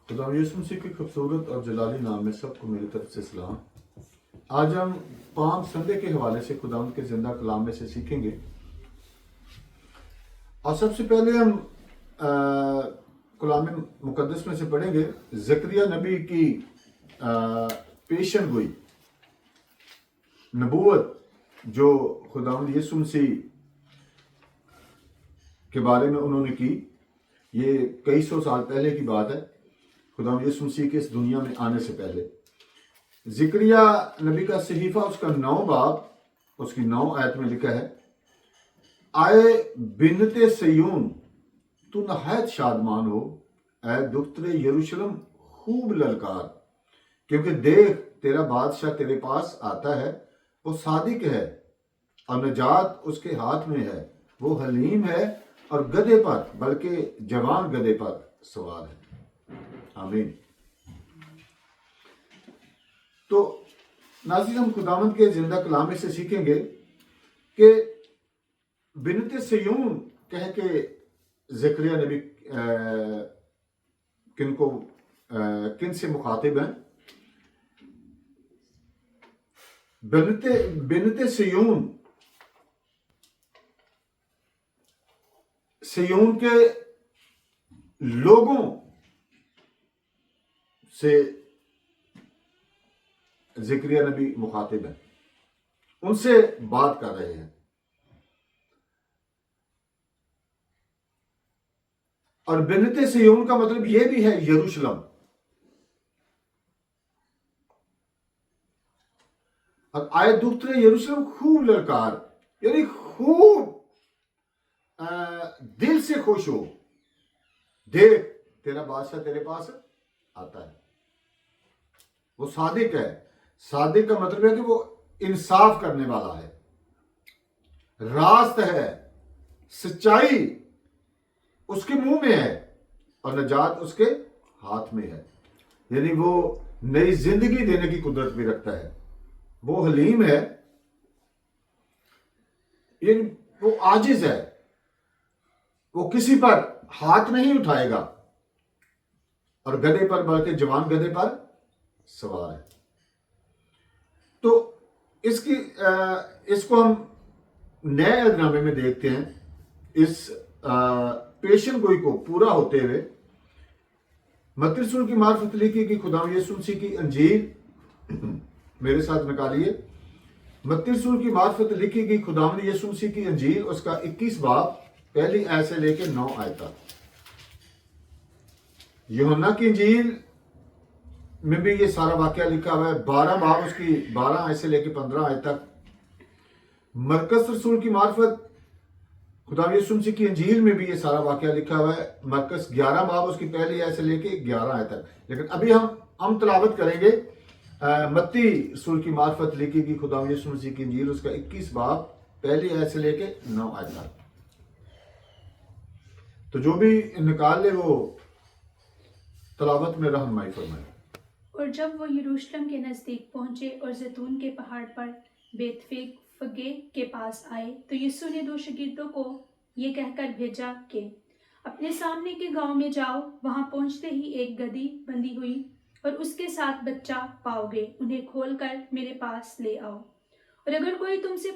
खुदा यीशु मसीह के खूबसूरत और जलाली नाम में सबको मेरी तरफ से सलाम। आज हम पाम संडे के हवाले से खुदा के जिंदा कलाम में से सीखेंगे। और सबसे पहले हम कलाम मुकद्दस में से पढ़ेंगे ज़करिया नबी की पेशन गोई, नबूवत जो खुदा यीशु मसीह के बारे में उन्होंने की। ये कई सौ साल पहले की बात है, खुदा यीशु मसीह के इस दुनिया में आने से पहले। ज़करिया नबी का सहीफा उसका 9 बाब उसकी 9 आयत में लिखा है, आए बिन्नते सयून तू नहायत शादमान हो, ऐ दुख्तरे यरूशलेम खूब ललकार, क्योंकि देख तेरा बादशाह तेरे पास आता है, वो सादिक है और नजात उसके हाथ में है, वो हलीम है और गधे पर, बल्कि जवान गधे पर सवार है। आमीन। तो नाज़रीन, हम खुदावंद के जिंदा कलाम में से सीखेंगे कि बिनते सयून कह के ज़करिया नबी किन से मुखातिब हैं। बिनते सयून के लोगों से ज़करिया नबी मुखातिब हैं, उनसे बात कर रहे हैं। और बिनते सयून का मतलब यह भी है यरूशलेम। और आए दुख्तरे यरूशलेम खूब ललकार, यानी खूब दिल से खुश हो, देख तेरा बादशाह तेरे पास आता है। वो सादिक है। सादिक का मतलब है कि वो इंसाफ करने वाला है, रास्त है, सच्चाई उसके मुंह में है और नजात उसके हाथ में है। यानी वो नई जिंदगी देने की कुदरत भी रखता है। वो हलीम है, यानी वो आजिज है, वो किसी पर हाथ नहीं उठाएगा, और गधे पर, बल्कि जवान गधे पर सवार है। तो इसको हम नए अहदनामे में देखते हैं। इस पेशन गोई को पूरा होते हुए मत्ती रसूल की मार्फत लिखी गई खुदा यीशु मसीह की अंजील मेरे साथ निकालिए। मत्ती रसूल की मार्फत लिखी गई खुदा यीशु मसीह की अंजील उसका 21 बाब पहली आयत से लेकर 9 आयत तक। यूहन्ना की अंजील में भी ये सारा वाकया लिखा हुआ है, 12 बाब उसकी 12 आयत से लेकर 15 आयत तक। मरकस रसूल की मार्फत खुदा यीशु मसीह की अंजील में भी ये सारा वाकया लिखा हुआ है, मरकस 11 बाब उसकी पहली आयत से लेकर 11 आयत तक। लेकिन अभी हम तलावत करेंगे मत्ती रसूल की मार्फत लिखी गई खुदा यीशु मसीह की अंजील उसका 21 बाब पहली आयत से लेकर 9 आयत तक। तो जो भी निकाल ले वो तलावत में रहनुमाई फरमाए। और जब वो यरूशलेम के नज़दीक पहुंचे और जैतून के पहाड़ पर बेतफगे के पास आए, तो यीशु ने 2 शागिर्दों को ये कहकर भेजा कि अपने सामने के गांव में जाओ, वहां पहुंचते ही एक गधी बंधी हुई और उसके साथ बच्चा पाओगे, उन्हें खोलकर मेरे पास ले आओ। और अगर कोई तुमसे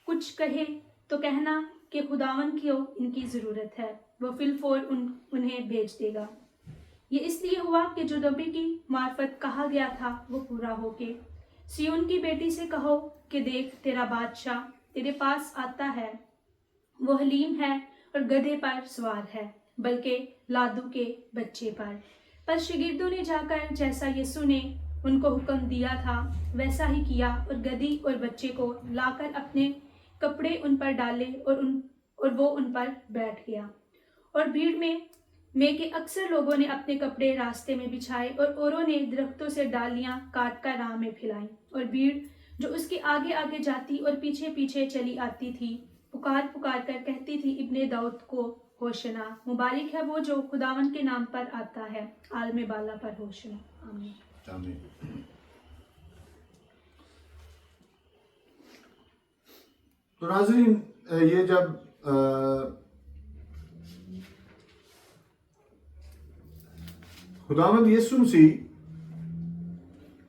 कुछ कहे तो कहना कि खुदावन को इनकी ज़रूरत है, वो फिलफौर उन्हें भेज देगा। ये इसलिए हुआ कि जो नबी की मार्फत कहा गया था वो पूरा हो के, सियोन की बेटी से कहो कि देख तेरा बादशाह तेरे पास आता है, वो हलीम है और गधे पर सवार है, बल्कि लादू के बच्चे पर। शागिर्दों ने जाकर जैसा यीशु ने उनको हुक्म दिया था वैसा ही किया, और गधी और बच्चे को लाकर अपने कपड़े उन पर डाले और वो उन पर बैठ गया। और भीड़ में के अक्सर लोगों ने अपने कपड़े रास्ते में बिछाए और औरों ने दरख्तों से डालियां काट कर राह में फैलाई। और भीड़ जो उसके आगे आगे जाती और पीछे पीछे चली आती थी, पुकार पुकार कर कहती थी, इब्ने दाऊद को होशना, मुबारक है वो जो खुदावन के नाम पर आता है, आलम बाला पर होशना। आमीन। आमीन। तो नाज़रीन, ये जब खुदावंद यीशु मसीह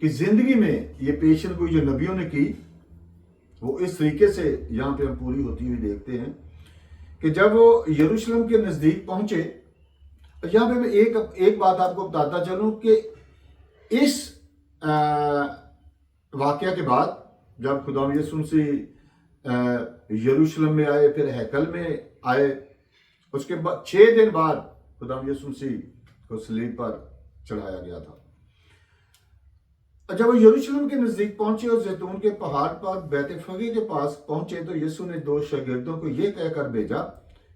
की जिंदगी में ये पेशन गोई जो नबियों ने की, वो इस तरीके से यहाँ पे हम पूरी होती हुई देखते हैं कि जब वो यरूशलेम के नज़दीक पहुंचे। यहाँ पे मैं एक बात आपको बताता चलूं कि इस वाकया के बाद जब खुदा यीशु मसीह यरूशलेम में आए, फिर हैकल में आए, उसके बाद 6 दिन बाद खुदा यीशु मसीह को सलीब पर चढ़ाया गया था। जब वो यरूशलेम के नजदीक पहुंचे और जैतून के पहाड़ पर बैतफगे के पास पहुंचे तो यीशु ने 2 शागिर्दों को यह कहकर भेजा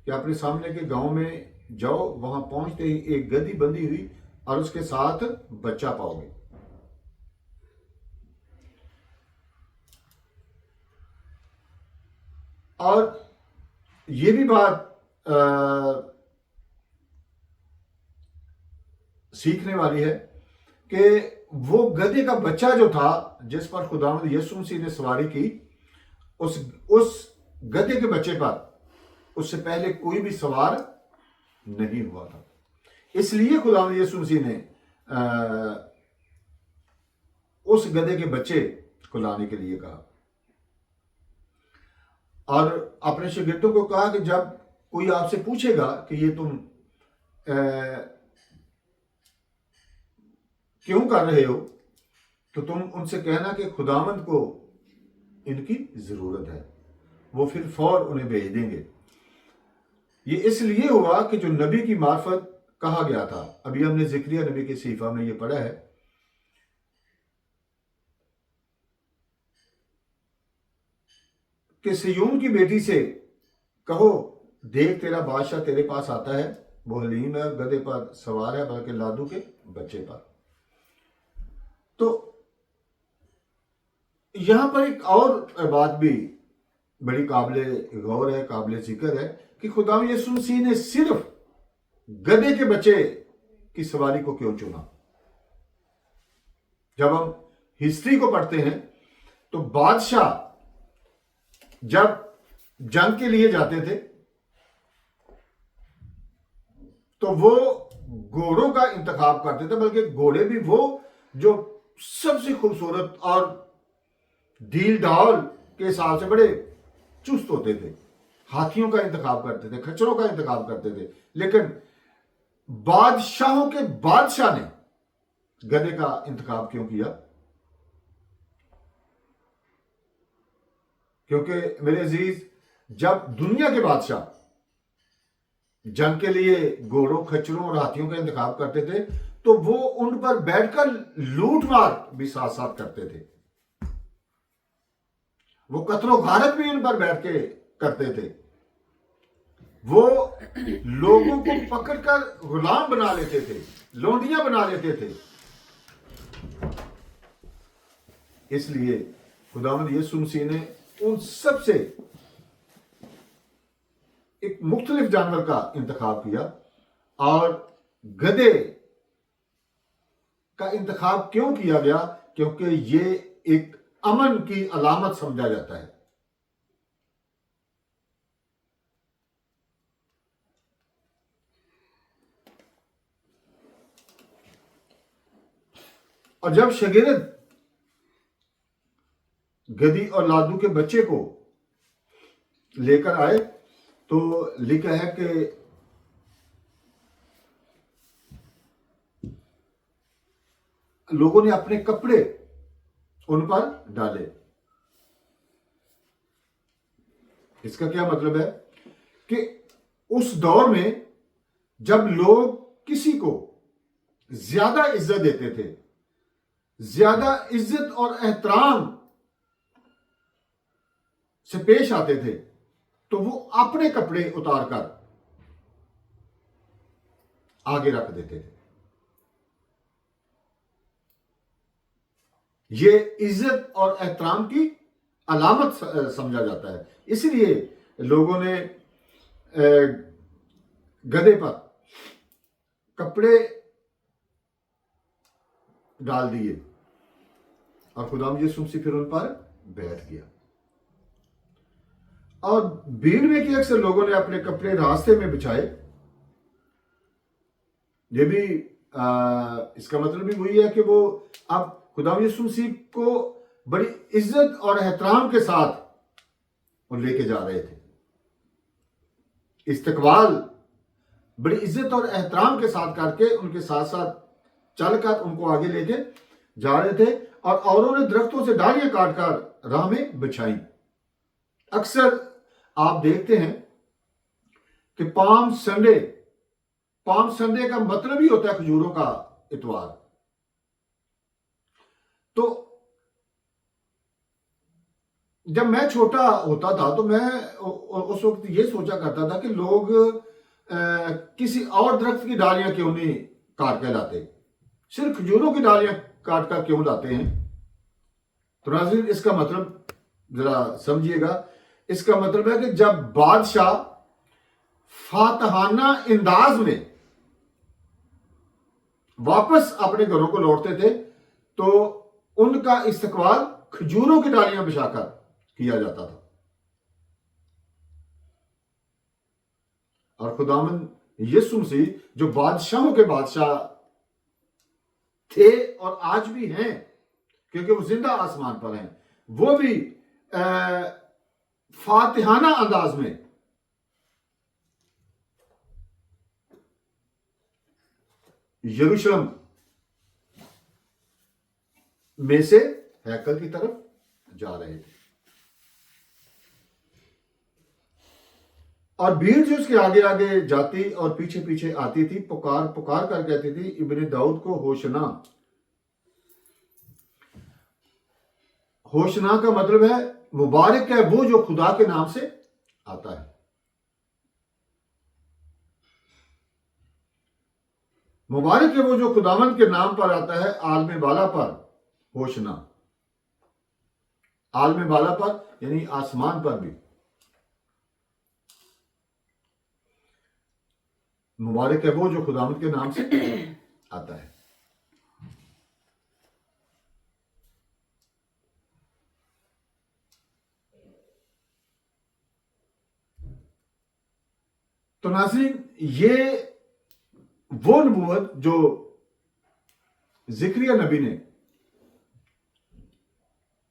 कि अपने सामने के गांव में जाओ, वहां पहुंचते ही एक गधी बंधी हुई और उसके साथ बच्चा पाओगे। और ये भी बात सीखने वाली है कि वो गधे का बच्चा जो था जिस पर खुदावंद यीशु मसीह ने सवारी की, उस गधे के बच्चे पर उससे पहले कोई भी सवार नहीं हुआ था। इसलिए खुदावंद यीशु मसीह ने उस गधे के बच्चे को लाने के लिए कहा और अपने शागिर्दों को कहा कि जब कोई आपसे पूछेगा कि ये तुम क्यों कर रहे हो, तो तुम उनसे कहना कि खुदावंद को इनकी जरूरत है, वो फिर फौर उन्हें भेज देंगे। ये इसलिए हुआ कि जो नबी की मार्फत कहा गया था, अभी हमने जिक्रिया नबी के सीफा में ये पढ़ा है कि सिय्योन की बेटी से कहो, देख तेरा बादशाह तेरे पास आता है, वो हलीम है, गधे पर सवार है, बल्कि लादू के बच्चे पर। तो यहां पर एक और बात भी बड़ी काबिले गौर है, काबिले जिक्र है कि खुदा यीशु मसीह ने सिर्फ गधे के बच्चे की सवारी को क्यों चुना। जब हम हिस्ट्री को पढ़ते हैं तो बादशाह जब जंग के लिए जाते थे तो वो घोड़ों का इंतखाब करते थे, बल्कि घोड़े भी वो जो सबसे खूबसूरत और ढील ढाल के हिसाब से बड़े चुस्त होते थे, हाथियों का इंतखाब करते थे, खच्चरों का इंतखाब करते थे। लेकिन बादशाहों के बादशाह ने गधे का इंतखाब क्यों किया? क्योंकि मेरे अजीज, जब दुनिया के बादशाह जंग के लिए घोड़ों, खच्चरों और हाथियों का इंतखाब करते थे तो वो उन पर बैठकर लूट मार भी साथ साथ करते थे, वो कत्लो गारत भी उन पर बैठ के करते थे, वो लोगों को पकड़कर गुलाम बना लेते थे, लोंडियां बना लेते थे। इसलिए खुदावंद यीशु मसीह ने उन सब से एक मुख्तलिफ जानवर का इंतखाब किया। और गधे का इंतखाब क्यों किया गया? क्योंकि ये एक अमन की अलामत समझा जाता है। और जब शागिर्द गधी और लादू के बच्चे को लेकर आए तो लिखा है कि लोगों ने अपने कपड़े उन पर डाले। इसका क्या मतलब है कि उस दौर में जब लोग किसी को ज्यादा इज्जत देते थे, ज्यादा इज्जत और एहतराम से पेश आते थे, तो वो अपने कपड़े उतारकर आगे रख देते थे। ये इज्जत और एहतराम की अलामत समझा जाता है। इसलिए लोगों ने गधे पर कपड़े डाल दिए और खुदाम यीशु मसीह फिर उन पर बैठ गया। और भीड़ में कि अक्सर लोगों ने अपने कपड़े रास्ते में बिछाए। ये भी इसका मतलब भी वही है कि वो अब खुदा यीशु मसीह को बड़ी इज्जत और एहतराम के साथ वो लेके जा रहे थे। इस्तकबाल बड़ी इज्जत और एहतराम के साथ करके उनके साथ साथ चलकर उनको आगे लेके जा रहे थे, और औरों ने दरख्तों से डालियां काटकर राह में बिछाई। अक्सर आप देखते हैं कि पाम संडे का मतलब ही होता है खजूरों का इतवार। तो जब मैं छोटा होता था तो मैं उस वक्त ये सोचा करता था कि लोग किसी और दरख्त की डालियां क्यों नहीं काट के लाते, सिर्फ खजूरों की डालियां काट कर क्यों लाते हैं। तो नाज़रीन, इसका मतलब जरा समझिएगा। इसका मतलब है कि जब बादशाह फातहाना अंदाज में वापस अपने घरों को लौटते थे तो उनका इस्तकबाल खजूरों की डालियां बिछाकर किया जाता था। और खुदावंद यीशु मसीह जो बादशाहों के बादशाह थे और आज भी हैं, क्योंकि वो जिंदा आसमान पर हैं, वो भी फातिहाना अंदाज में यरूशलेम में से हैकल की तरफ जा रहे थे। और भीड़ जो उसके आगे आगे जाती और पीछे पीछे आती थी, पुकार पुकार कर कहती थी, इब्ने दाऊद को होशना। होशना का मतलब है मुबारक है वो जो खुदा के नाम से आता है। मुबारक है वो जो खुदावंद के नाम पर आता है, आलम बाला पर होशना। आलम बाला पर यानी आसमान पर भी। मुबारक है वो जो खुदावंद के नाम से आता है। तो नाज़रीन, ये वो नबूवत जो जिक्रिया नबी ने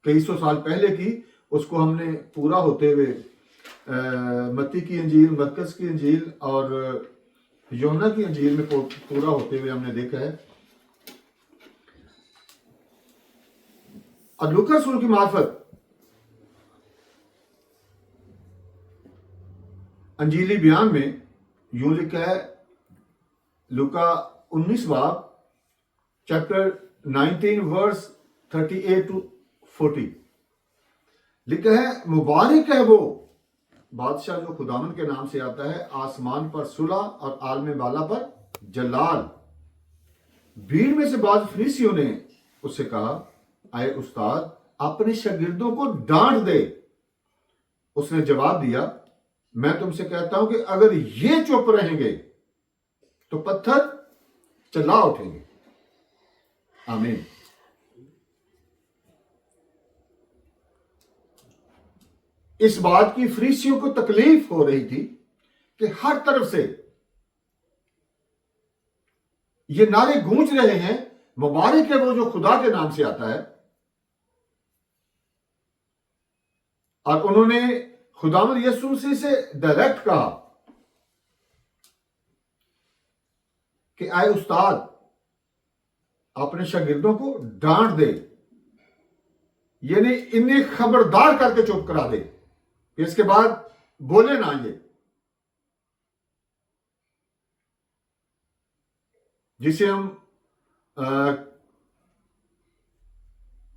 कई सौ साल पहले की, उसको हमने पूरा होते हुए मत्ती की इंजील, मरकस की इंजील और यूहन्ना की इंजील में पूरा होते हुए हमने देखा है। और लूका रसूल की मार्फत अंजीली बयान में यूं लिखा है, लूका 19 बाब चैप्टर 19 वर्स 38 to 40 लिखा है, मुबारक है वो बादशाह जो खुदावंद के नाम से आता है, आसमान पर सुलह और आलम बाला पर जलाल। भीड़ में से बाद फरीसियों ने उससे कहा, आए उस्ताद, अपने शागिर्दों को डांट दे। उसने जवाब दिया, मैं तुमसे कहता हूं कि अगर ये चुप रहेंगे तो पत्थर चला उठेंगे। आमीन। इस बात की फरीसियों को तकलीफ हो रही थी कि हर तरफ से ये नारे गूंज रहे हैं, मुबारक है वो जो खुदा के नाम से आता है। और उन्होंने खुदावंद यीशु मसीह से डायरेक्ट कहा कि आए उस्ताद, अपने शागिर्दों को डांट दे, यानी इन्हें खबरदार करके चुप करा दे, इसके बाद बोले ना। ये जिसे हम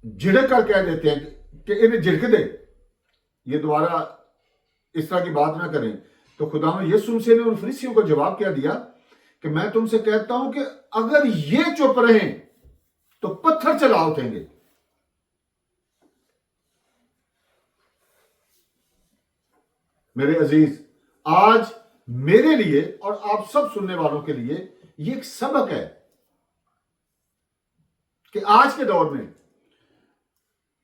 झिड़क कर कह देते हैं कि इन्हें झिड़क दे, ये दोबारा इस तरह की बात ना करें। तो खुदावंद यीशु मसीह ने उन फरीसियों को जवाब क्या दिया कि मैं तुमसे कहता हूं कि अगर ये चुप रहें तो पत्थर चला उठेंगे। मेरे अजीज, आज मेरे लिए और आप सब सुनने वालों के लिए ये एक सबक है कि आज के दौर में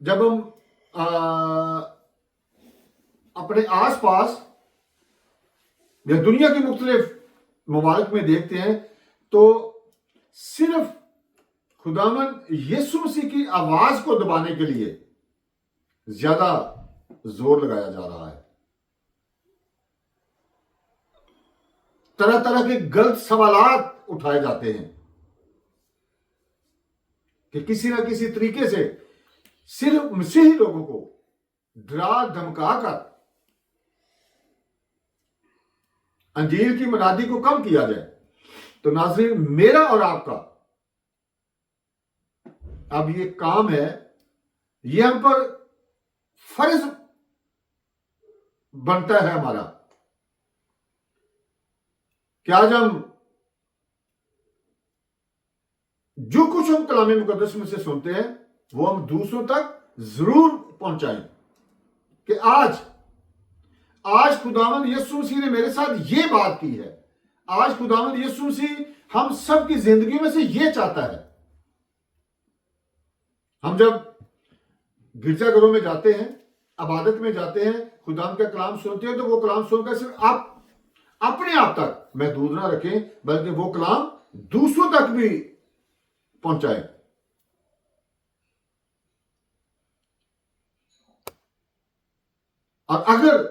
जब हम अपने आसपास या दुनिया के मुख्तलिफ ममालिक में देखते हैं तो सिर्फ खुदावन यीशु मसीह की आवाज को दबाने के लिए ज्यादा जोर लगाया जा रहा है। तरह तरह के गलत सवालात उठाए जाते हैं कि किसी ना किसी तरीके से सिर्फ मसीही लोगों को डरा धमका कर अंजील की मनादी को कम किया जाए। तो नाज़रीन, मेरा और आपका अब ये काम है, ये हम पर फर्ज बनता है हमारा कि आज हम जो कुछ हम कलाम मुकद्दस में से सुनते हैं वो हम दूसरों तक जरूर पहुंचाएं कि आज खुदावंद यीशु मसीह ने मेरे साथ ये बात की है। आज खुदावंद यीशु मसीह हम सब की जिंदगी में से ये चाहता है। हम जब गिरजाघरों में जाते हैं, इबादत में जाते हैं, खुदावंद का कलाम सुनते हैं, तो वो कलाम सुनकर सिर्फ आप अपने आप तक महदूद ना रखें, बल्कि वो कलाम दूसरों तक भी पहुंचाएं। और अगर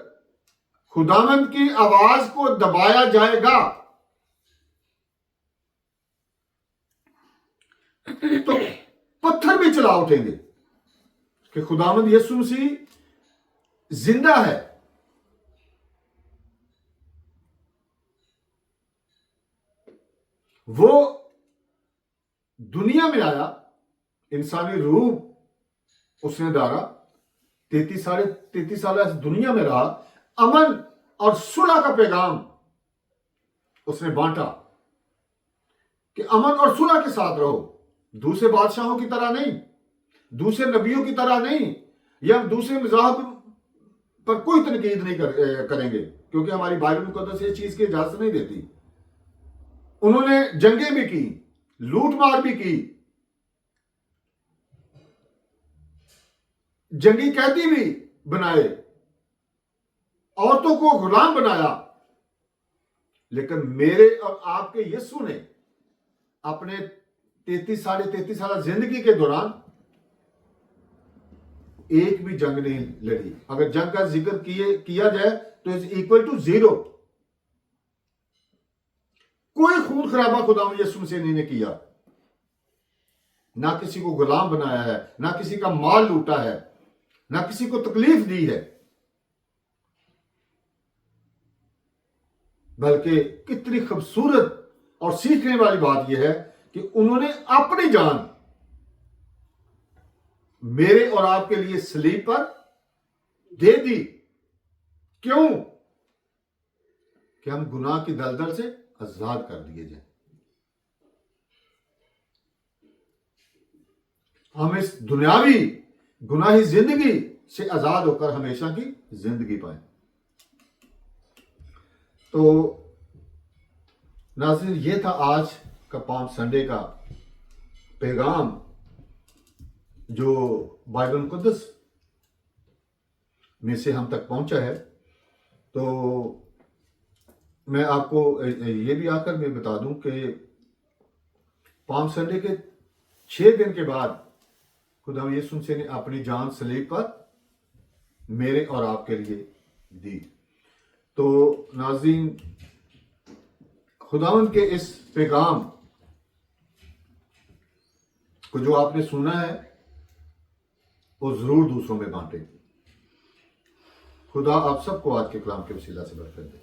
खुदावंद की आवाज को दबाया जाएगा तो पत्थर भी चला उठेंगे कि खुदावंद यीशु मसीह जिंदा है। वो दुनिया में आया, इंसानी रूप उसने धारा, 33 साल इस दुनिया में रहा, अमन और सुलह का पैगाम उसने बांटा कि अमन और सुलह के साथ रहो। दूसरे बादशाहों की तरह नहीं, दूसरे नबियों की तरह नहीं, या हम दूसरे मज़हब पर कोई तनकीद नहीं करेंगे, क्योंकि हमारी बाइबल मुकद्दस ये चीज की इजाजत नहीं देती। उन्होंने जंगें भी की, लूट मार भी की, जंगी कैदी भी बनाए, औरतों को गुलाम बनाया, लेकिन मेरे और आपके यीशु ने अपने 33 साल जिंदगी के दौरान एक भी जंग नहीं लड़ी। अगर जंग का जिक्र किया जाए तो इज इक्वल टू 0। कोई खून खराबा खुदावंद यीशु मसीह ने किया, ना किसी को गुलाम बनाया है, ना किसी का माल लूटा है, ना किसी को तकलीफ दी है, बल्कि कितनी खूबसूरत और सीखने वाली बात यह है कि उन्होंने अपनी जान मेरे और आपके लिए सलीब पर दे दी। क्यों? कि हम गुनाह की दलदल से आजाद कर दिए जाए, हम इस दुनियावी गुनाही जिंदगी से आजाद होकर हमेशा की जिंदगी पाए। तो नाज़रीन, ये था आज का पाम संडे का पैगाम जो बाइबल मुकद्दस में से हम तक पहुंचा है। तो मैं आपको ये भी आकर मैं बता दूं कि पाम संडे के 6 दिन के बाद खुदा यीशु मसीह ने अपनी जान सलीब पर मेरे और आपके लिए दी। तो नाज़रीन, खुदावंद के इस पैगाम को जो आपने सुना है वो जरूर दूसरों में बांटे। खुदा आप सबको आज के कलाम के वसीला से बरकत दे।